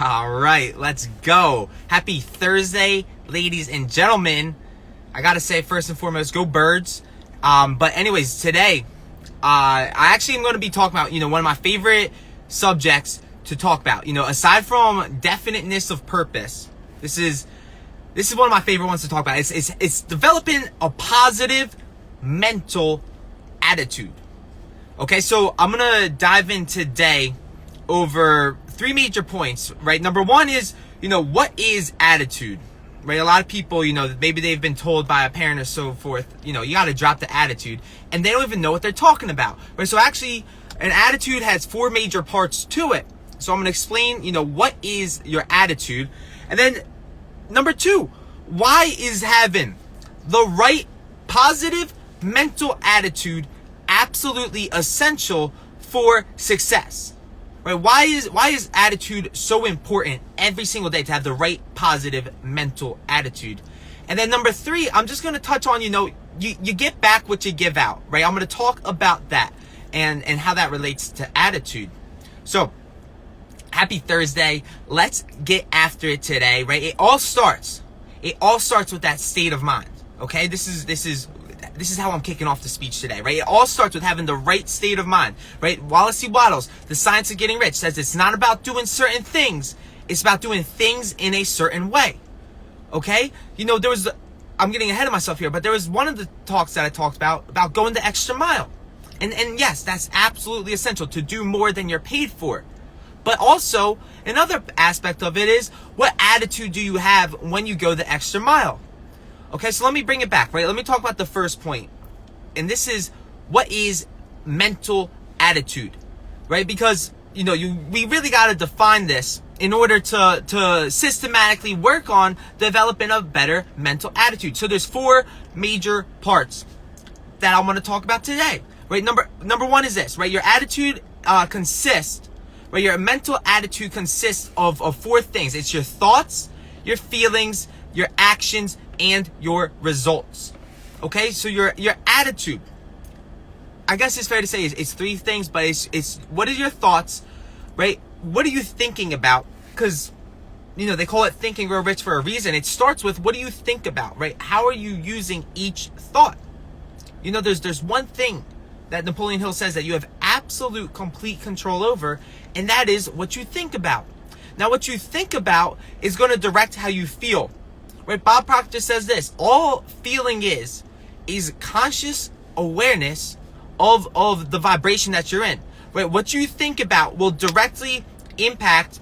All right, let's go. Happy Thursday, ladies and gentlemen. I gotta say, first and foremost, go Birds. But anyways, today, I actually am going to be talking about, one of my favorite subjects to talk about. Aside from definiteness of purpose, this is one of my favorite ones to talk about. It's developing a positive mental attitude. Okay, so I'm gonna dive in today over three major points, right? Number one is, what is attitude, right? A lot of people, maybe they've been told by a parent or so forth, you gotta drop the attitude, and they don't even know what they're talking about, right? So actually, an attitude has four major parts to it. So I'm gonna explain, what is your attitude, and then number two, why is having the right positive mental attitude absolutely essential for success, right? Why is attitude so important every single day to have the right positive mental attitude? And then number three, I'm just going to touch on, you get back what you give out, right? I'm going to talk about that and how that relates to attitude. So happy Thursday. Let's get after it today, right? It all starts with that state of mind. Okay. This is how I'm kicking off the speech today, right? It all starts with having the right state of mind, right? Wallace C. Wattles, The Science of Getting Rich, says it's not about doing certain things. It's about doing things in a certain way. Okay? I'm getting ahead of myself here, but there was one of the talks that I talked about going the extra mile. And yes, that's absolutely essential to do more than you're paid for. But also, another aspect of it is, what attitude do you have when you go the extra mile? Okay, so let me bring it back, right? Let me talk about the first point. And this is, what is mental attitude, right? Because, we really got to define this in order to systematically work on developing a better mental attitude. So there's four major parts that I want to talk about today, right? Number one is this, right? Your attitude consists, right? Your mental attitude consists of four things. It's your thoughts, your feelings, your actions, and your results. Okay, so your attitude, I guess it's fair to say it's three things, but it's what are your thoughts, right? What are you thinking about? Because they call it Think and Grow Rich for a reason. It starts with, what do you think about, right? How are you using each thought? There's one thing that Napoleon Hill says that you have absolute complete control over, and that is what you think about. Now, what you think about is going to direct how you feel. Right, Bob Proctor says this: all feeling is conscious awareness of the vibration that you're in. Right, what you think about will directly impact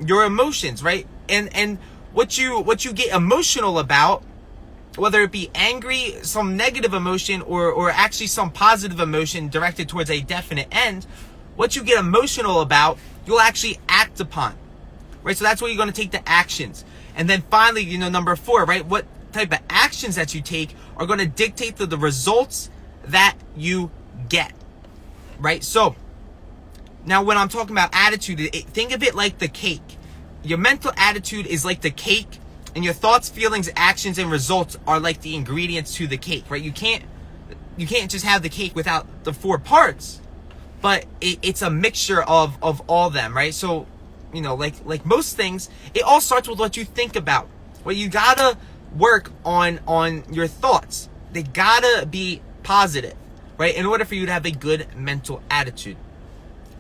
your emotions. Right, and what you get emotional about, whether it be angry, some negative emotion, or actually some positive emotion directed towards a definite end, what you get emotional about, you'll actually act upon. Right, so that's where you're going to take the actions. And then finally, number four, right? What type of actions that you take are going to dictate the results that you get, right? So now when I'm talking about attitude, think of it like the cake. Your mental attitude is like the cake, and your thoughts, feelings, actions, and results are like the ingredients to the cake, right? You can't just have the cake without the four parts, but it's a mixture of all them, right? So like most things, it all starts with what you think about. Well, you gotta work on your thoughts. They gotta be positive, right? In order for you to have a good mental attitude,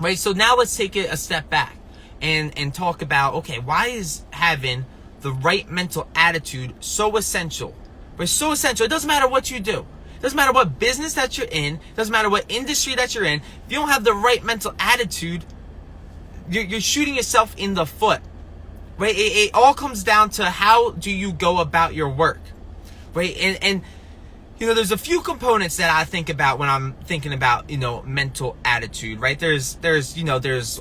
right? So now let's take it a step back and talk about, okay, why is having the right mental attitude so essential? Right? So essential. It doesn't matter what you do. It doesn't matter what business that you're in. It doesn't matter what industry that you're in. If you don't have the right mental attitude, you're shooting yourself in the foot, right? It all comes down to, how do you go about your work, right? And there's a few components that I think about when I'm thinking about, mental attitude, right? There's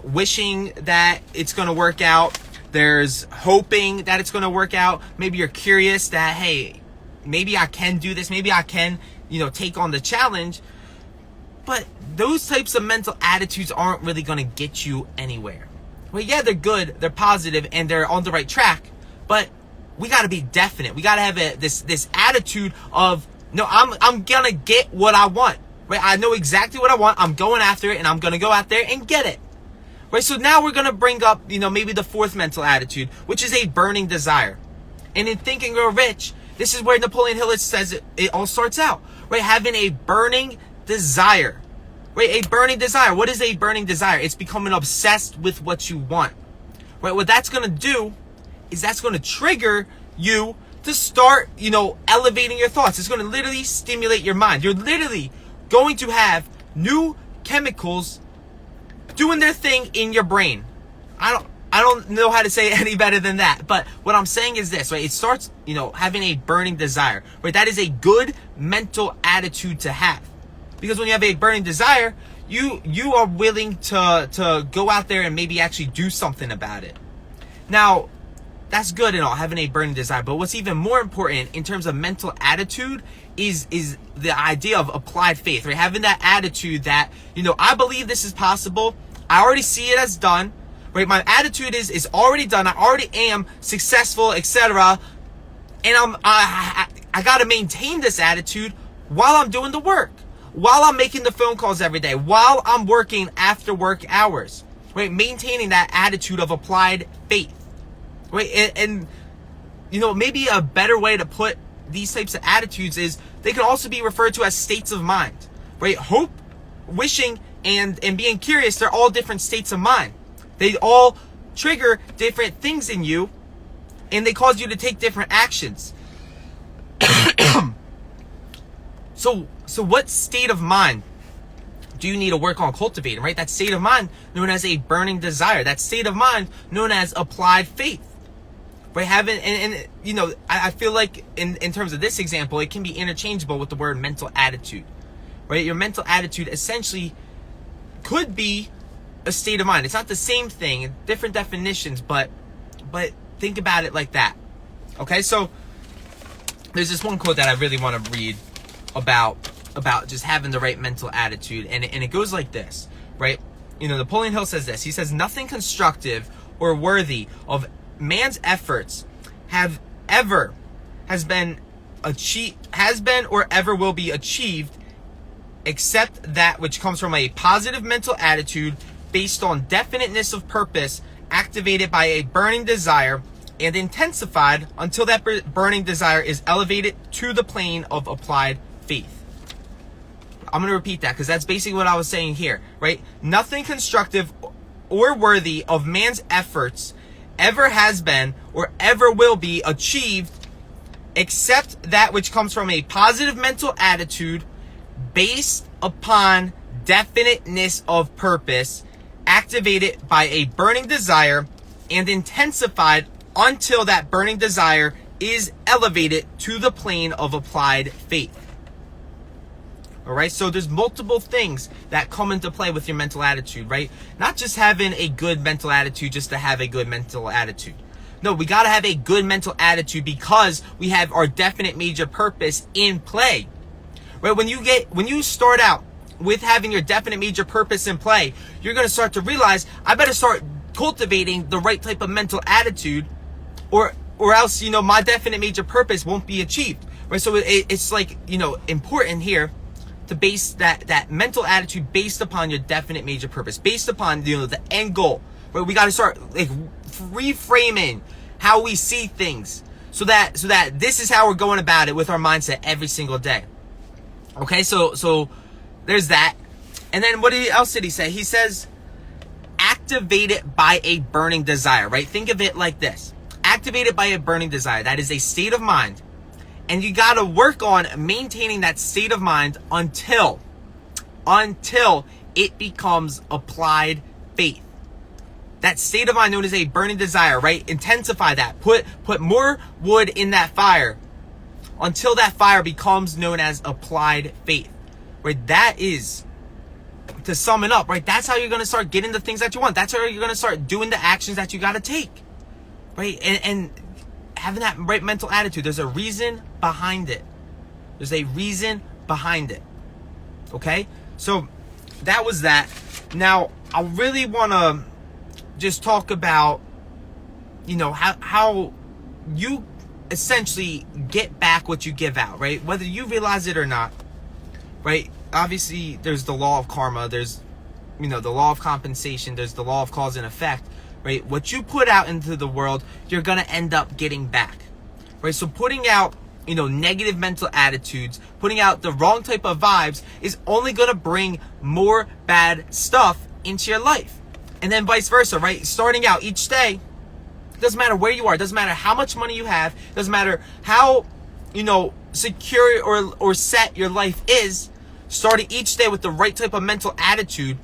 wishing that it's going to work out. There's hoping that it's going to work out. Maybe you're curious that, hey, maybe I can do this. Maybe I can, take on the challenge. But those types of mental attitudes aren't really going to get you anywhere. Well, yeah, they're good, they're positive, and they're on the right track. But we got to be definite. We got to have this attitude of, no, I'm going to get what I want. Right? I know exactly what I want. I'm going after it, and I'm going to go out there and get it. Right, so now we're going to bring up, maybe the fourth mental attitude, which is a burning desire. And in Think and Grow Rich, this is where Napoleon Hill says it all starts out, right? Having a burning desire, right? A burning desire. What is a burning desire? It's becoming obsessed with what you want, right? What that's going to do is that's going to trigger you to start, elevating your thoughts. It's going to literally stimulate your mind. You're literally going to have new chemicals doing their thing in your brain. I don't know how to say it any better than that. But what I'm saying is this, right? It starts, having a burning desire, right? That is a good mental attitude to have. Because when you have a burning desire, you are willing to go out there and maybe actually do something about it. Now, that's good and all, having a burning desire. But what's even more important in terms of mental attitude is the idea of applied faith, right? Having that attitude that, I believe this is possible. I already see it as done, right? My attitude is already done. I already am successful, etc. And I got to maintain this attitude while I'm doing the work, while I'm making the phone calls every day, while I'm working after work hours, right? Maintaining that attitude of applied faith. Right, and maybe a better way to put these types of attitudes is they can also be referred to as states of mind, right? Hope, wishing, and being curious, they're all different states of mind. They all trigger different things in you, and they cause you to take different actions. So what state of mind do you need to work on cultivating, right? That state of mind known as a burning desire. That state of mind known as applied faith. Right, I feel like in terms of this example, it can be interchangeable with the word mental attitude. Right, your mental attitude essentially could be a state of mind. It's not the same thing, different definitions, but think about it like that. Okay, so there's this one quote that I really want to read about just having the right mental attitude, and it goes like this, right? Napoleon Hill says this. He says, "Nothing constructive or worthy of man's efforts has been or ever will be achieved except that which comes from a positive mental attitude based on definiteness of purpose, activated by a burning desire and intensified until that burning desire is elevated to the plane of applied faith." I'm going to repeat that because that's basically what I was saying here, right? Nothing constructive or worthy of man's efforts ever has been or ever will be achieved except that which comes from a positive mental attitude based upon definiteness of purpose, activated by a burning desire and intensified until that burning desire is elevated to the plane of applied faith. All right, so there's multiple things that come into play with your mental attitude, right? Not just having a good mental attitude just to have a good mental attitude. No, we got to have a good mental attitude because we have our definite major purpose in play. Right? When you start out with having your definite major purpose in play, you're going to start to realize, I better start cultivating the right type of mental attitude or else, my definite major purpose won't be achieved. Right? So it's like, important here to base that mental attitude based upon your definite major purpose, based upon the end goal. Right? We got to start reframing how we see things so that this is how we're going about it with our mindset every single day. Okay, so there's that. And then what else did he say? He says, activated by a burning desire, right? Think of it like this. Activated by a burning desire. That is a state of mind. And you got to work on maintaining that state of mind until it becomes applied faith. That state of mind known as a burning desire, right? Intensify that. Put more wood in that fire until that fire becomes known as applied faith. Right? That is, to sum it up, right? That's how you're going to start getting the things that you want. That's how you're going to start doing the actions that you got to take. Right? And having that right mental attitude, there's a reason behind it. There's a reason behind it. Okay? So that was that. Now, I really want to just talk about, how you essentially get back what you give out, right? Whether you realize it or not, right? Obviously, there's the law of karma. There's, the law of compensation. There's the law of cause and effect, right? What you put out into the world, you're going to end up getting back, right? So putting out, negative mental attitudes, putting out the wrong type of vibes is only going to bring more bad stuff into your life. And then vice versa, right? Starting out each day, doesn't matter where you are, doesn't matter how much money you have, doesn't matter how, secure or set your life is, starting each day with the right type of mental attitude,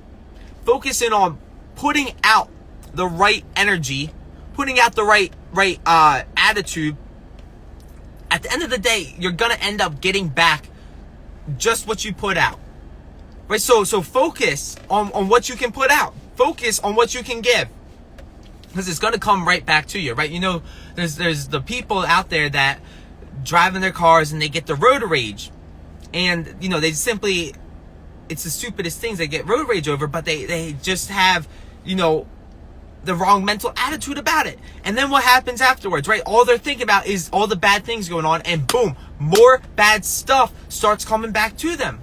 focusing on putting out the right energy, putting out the right attitude. At the end of the day, you're going to end up getting back just what you put out. Right? So focus on what you can put out. Focus on what you can give. Because it's going to come right back to you, right? There's the people out there that drive in their cars and they get the road rage. And, they simply, it's the stupidest things they get road rage over, but they just have, the wrong mental attitude about it. And then what happens afterwards, right? All they're thinking about is all the bad things going on, and boom, more bad stuff starts coming back to them.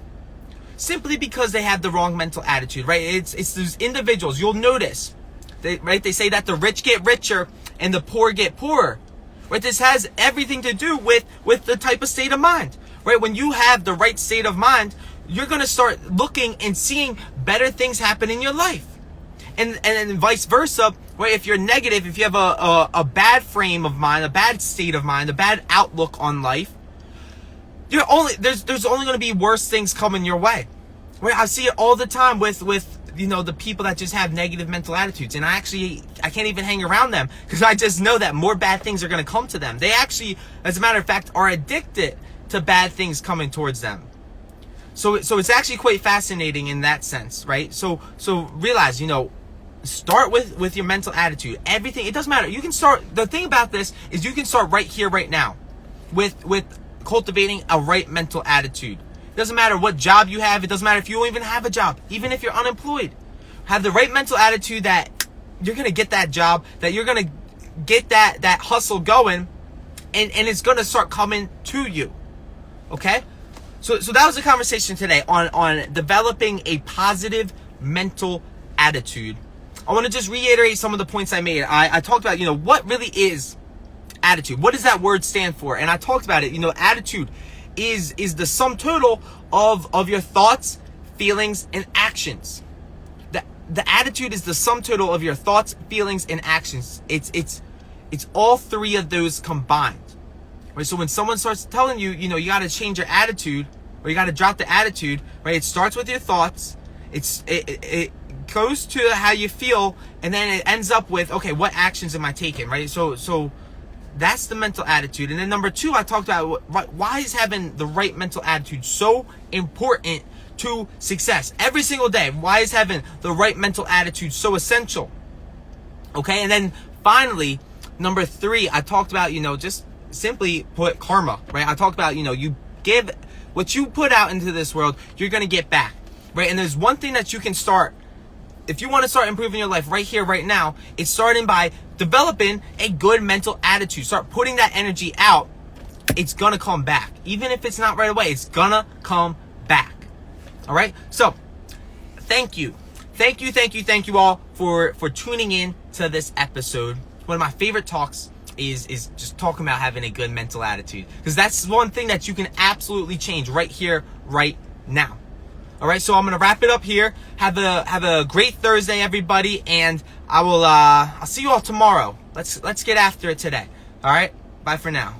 Simply because they have the wrong mental attitude, right? It's those individuals, you'll notice, they say that the rich get richer and the poor get poorer. Right? This has everything to do with the type of state of mind. Right? When you have the right state of mind, you're going to start looking and seeing better things happen in your life. And then vice versa, right? If you're negative, if you have a bad frame of mind, a bad state of mind, a bad outlook on life, there's only going to be worse things coming your way. Right? I see it all the time with the people that just have negative mental attitudes, and I can't even hang around them because I just know that more bad things are going to come to them. They actually, as a matter of fact, are addicted to bad things coming towards them. So it's actually quite fascinating in that sense, right? So realize, start with your mental attitude. Everything, it doesn't matter. You can start, the thing about this is you can start right here, right now with cultivating a right mental attitude. It doesn't matter what job you have. It doesn't matter if you don't even have a job. Even if you're unemployed, have the right mental attitude that you're going to get that job, that you're going to get that hustle going, and it's going to start coming to you. Okay? So that was the conversation today on developing a positive mental attitude. I want to just reiterate some of the points I made. I talked about, what really is attitude? What does that word stand for? And I talked about it. Attitude is the sum total of your thoughts, feelings, and actions. The attitude is the sum total of your thoughts, feelings, and actions. It's all three of those combined. Right? So when someone starts telling you, you got to change your attitude, or you got to drop the attitude, right? It starts with your thoughts. It goes to how you feel, and then it ends up with, okay, what actions am I taking, right? So that's the mental attitude. And then number two, I talked about why is having the right mental attitude so important to success every single day. Why is having the right mental attitude so essential? Okay, and then finally, number three, I talked about, just simply put, karma, right? I talked about, you give what you put out into this world, you're going to get back, right? And there's one thing that you can start, if you want to start improving your life right here, right now, it's starting by developing a good mental attitude. Start putting that energy out. It's going to come back. Even if it's not right away, it's going to come back. All right? So, thank you. Thank you all for tuning in to this episode. One of my favorite talks is just talking about having a good mental attitude, because that's one thing that you can absolutely change right here, right now. All right, so I'm gonna wrap it up here. Have a great Thursday, everybody, and I'll see you all tomorrow. Let's get after it today. All right, bye for now.